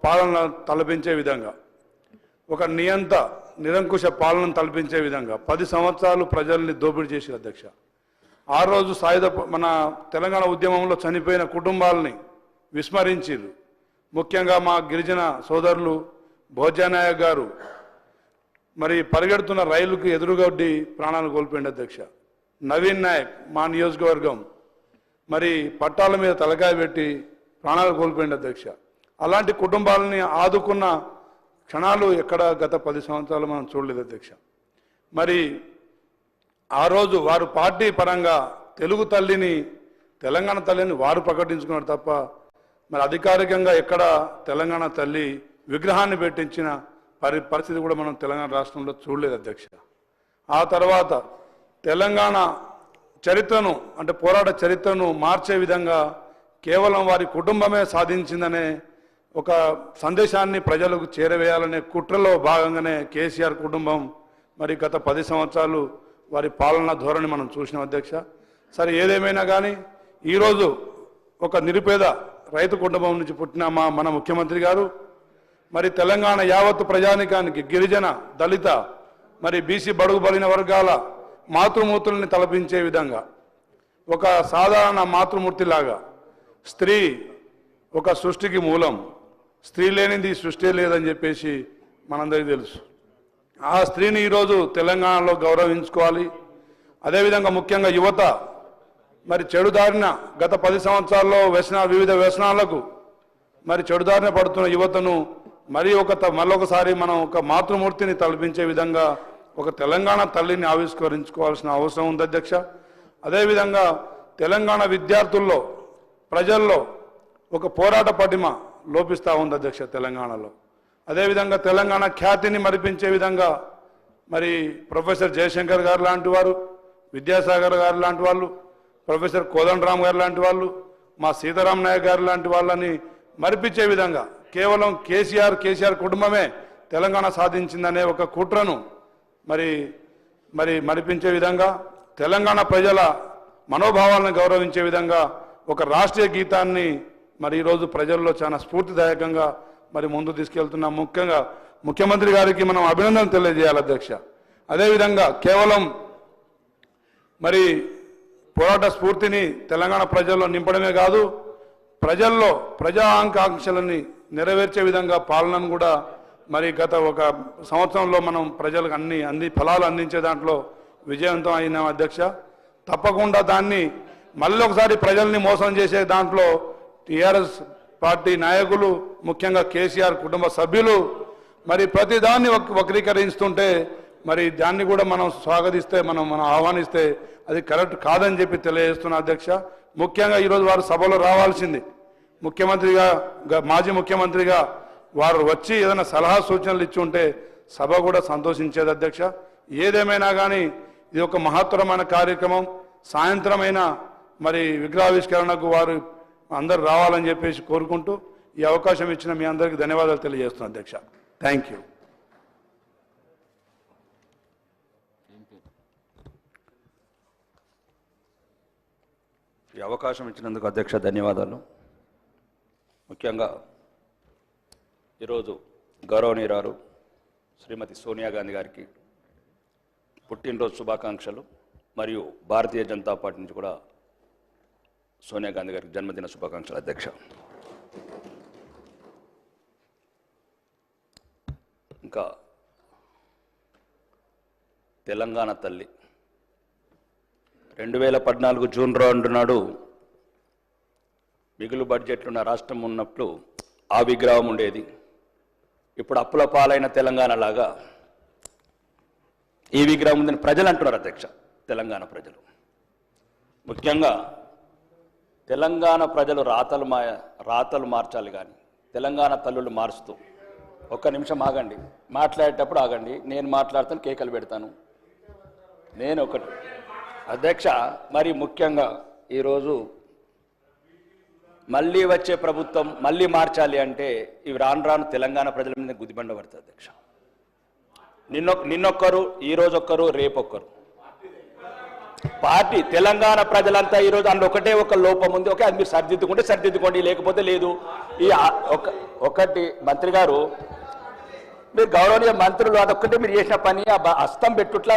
పాలన తలపించే విధంగా, ఒక నిరంకుశ పాలన తలపించే విధంగా 10 సంవత్సరాలు ప్రజల్ని దోపిడీ చేశారు అధ్యక్ష. ఆ రోజు మన తెలంగాణ ఉద్యమంలో చనిపోయిన కుటుంబాలని విస్మరించారు. ముఖ్యంగా మా గిరిజన సోదరులు భోజనాయక్ గారు మరి పరిగెడుతున్న రైలుకు ఎదురుగొడ్డి ప్రాణాలు కోల్పోయింది అధ్యక్ష. నవీన్ నాయక్ మా నియోజకవర్గం మరి పట్టాల మీద తలకాయ పెట్టి ప్రాణాలు కోల్పోయింది అధ్యక్ష. అలాంటి కుటుంబాలని ఆదుకున్న క్షణాలు ఎక్కడ గత 10 సంవత్సరాలు మనం చూడలేదు అధ్యక్ష. మరి ఆ రోజు వారు పార్టీ పరంగా తెలుగు తల్లిని, తెలంగాణ తల్లిని వారు ప్రకటించుకున్నారు తప్ప మరి అధికారికంగా ఎక్కడ తెలంగాణ తల్లి విగ్రహాన్ని పెట్టించిన పరిస్థితి కూడా మనం తెలంగాణ రాష్ట్రంలో చూడలేదు అధ్యక్ష. ఆ తర్వాత తెలంగాణ చరిత్రను, అంటే పోరాట చరిత్రను మార్చే విధంగా కేవలం వారి కుటుంబమే సాధించిందనే ఒక సందేశాన్ని ప్రజలకు చేరవేయాలనే కుట్రలో భాగంగానే కేసీఆర్ కుటుంబం మరి గత 10 సంవత్సరాలు వారి పాలనా ధోరణి మనం చూసినాం అధ్యక్ష. సరే, ఏదేమైనా కానీ ఈరోజు ఒక నిరుపేద రైతు కుటుంబం నుంచి పుట్టిన మన ముఖ్యమంత్రి గారు మరి తెలంగాణ యావత్తు ప్రజానికానికి, గిరిజన, దళిత, మరి బీసీ బడుగు బలిన వర్గాల మాతృమూర్తుల్ని తలపించే విధంగా ఒక సాధారణ మాతృమూర్తిలాగా, స్త్రీ ఒక సృష్టికి మూలం, స్త్రీ లేనిది సృష్టి లేదని చెప్పేసి మనందరికీ తెలుసు. ఆ స్త్రీని ఈరోజు తెలంగాణలో గౌరవించుకోవాలి. అదేవిధంగా ముఖ్యంగా యువత మరి చెడుదారిన గత 10 సంవత్సరాల్లో వివిధ వ్యసనాలకు మరి చెడుదారిన పడుతున్న యువతను మరొకసారి మనం ఒక మాతృమూర్తిని తలపించే విధంగా ఒక తెలంగాణ తల్లిని ఆవిష్కరించుకోవాల్సిన అవసరం ఉంది అధ్యక్ష. అదేవిధంగా తెలంగాణ విద్యార్థుల్లో, ప్రజల్లో ఒక పోరాట పటిమ లోపిస్తూ ఉంది అధ్యక్ష తెలంగాణలో. అదేవిధంగా తెలంగాణ ఖ్యాతిని మరిపించే విధంగా మరి ప్రొఫెసర్ జయశంకర్ గారు లాంటి వారు, విద్యాసాగర్ గారు లాంటి వాళ్ళు, ప్రొఫెసర్ కోదండరామ్ గారు లాంటి వాళ్ళు, మా సీతారాం నాయక్ గారు లాంటి వాళ్ళని మరిపించే విధంగా కేవలం కేసీఆర్ కుటుంబమే తెలంగాణ సాధించిందనే ఒక కుట్రను మరి మరిపించే విధంగా, తెలంగాణ ప్రజల మనోభావాలను గౌరవించే విధంగా ఒక రాష్ట్రీయ గీతాన్ని మరి ఈరోజు ప్రజల్లో చాలా స్ఫూర్తిదాయకంగా మరి ముందు తీసుకెళ్తున్నాం. ముఖ్యంగా ముఖ్యమంత్రి గారికి మనం అభినందనలు తెలియజేయాలి అధ్యక్ష. అదేవిధంగా కేవలం మరి పోరాట స్ఫూర్తిని తెలంగాణ ప్రజల్లో నింపడమే కాదు, ప్రజల్లో ప్రజా ఆకాంక్షలని నెరవేర్చే విధంగా పాలనను కూడా మరి గత 1 సంవత్సరంలో మనం ప్రజలకు అన్ని ఫలాలు అందించే దాంట్లో విజయవంతం అయిన అధ్యక్ష. తప్పకుండా దాన్ని మళ్ళీ ఒకసారి ప్రజల్ని మోసం చేసే దాంట్లో టీఆర్ఎస్ పార్టీ నాయకులు, ముఖ్యంగా కేసీఆర్ కుటుంబ సభ్యులు మరి ప్రతిదాన్ని వక్రీకరిస్తుంటే మరి దాన్ని కూడా మనం స్వాగతిస్తే, మనం ఆహ్వానిస్తే అది కరెక్ట్ కాదని చెప్పి తెలియజేస్తున్న అధ్యక్ష. ముఖ్యంగా ఈరోజు వారు సభలో రావాల్సింది. ముఖ్యమంత్రిగా, మాజీ ముఖ్యమంత్రిగా వారు వచ్చి ఏదైనా సలహా సూచనలు ఇచ్చి ఉంటే సభ కూడా సంతోషించేది అధ్యక్ష. ఏదేమైనా కానీ ఇది ఒక మహత్తరమైన కార్యక్రమం. సాయంత్రమైన మరి విగ్రహావిష్కరణకు వారు అందరు రావాలని చెప్పేసి కోరుకుంటూ ఈ అవకాశం ఇచ్చిన మీ అందరికీ ధన్యవాదాలు తెలియజేస్తున్నాను అధ్యక్ష. Thank you. ఈ అవకాశం ఇచ్చినందుకు అధ్యక్ష ధన్యవాదాలు. ముఖ్యంగా ఈరోజు గౌరవనీయురాలు శ్రీమతి సోనియా గాంధీ గారికి పుట్టినరోజు శుభాకాంక్షలు. మరియు భారతీయ జనతా పార్టీ నుంచి కూడా సోనియా గాంధీ గారికి జన్మదిన శుభాకాంక్షలు అధ్యక్ష. ఇంకా తెలంగాణ తల్లి 2014 జూన్ 2 నాడు మిగులు బడ్జెట్లున్న రాష్ట్రం ఉన్నప్పుడు ఆ విగ్రహం ఉండేది. ఇప్పుడు అప్పుల పాలైన తెలంగాణ లాగా ఈ విగ్రహం ఉందని ప్రజలు అంటున్నారు అధ్యక్ష. తెలంగాణ ప్రజలు, ముఖ్యంగా తెలంగాణ ప్రజలు రాతలు మార్చాలి కానీ తెలంగాణ తల్లులు మారుస్తూ, ఒక్క నిమిషం ఆగండి, మాట్లాడేటప్పుడు ఆగండి, నేను మాట్లాడతాను, కేకలు పెడతాను. నేను ఒకటి అధ్యక్ష, మరి ముఖ్యంగా ఈరోజు మళ్ళీ వచ్చే ప్రభుత్వం మళ్ళీ మార్చాలి అంటే ఇవి రాను తెలంగాణ ప్రజల మీద గుదిబండ పడుతుంది అధ్యక్ష. నిన్నొక్కరు, ఈరోజు ఒక్కరు, రేపొక్కరు. పార్టీ తెలంగాణ ప్రజలంతా ఈరోజు అందులో ఒకటే ఒక లోపం ఉంది. ఓకే, అది మీరు సరిదిద్దుకుంటే సరిదిద్దుకోండి, లేకపోతే లేదు. ఈ ఒకటి మంత్రి గారు, మీరు గౌరవనీయ మంత్రులు, అదొక్కటే మీరు చేసిన పని, ఆ హస్తం పెట్టుట్లా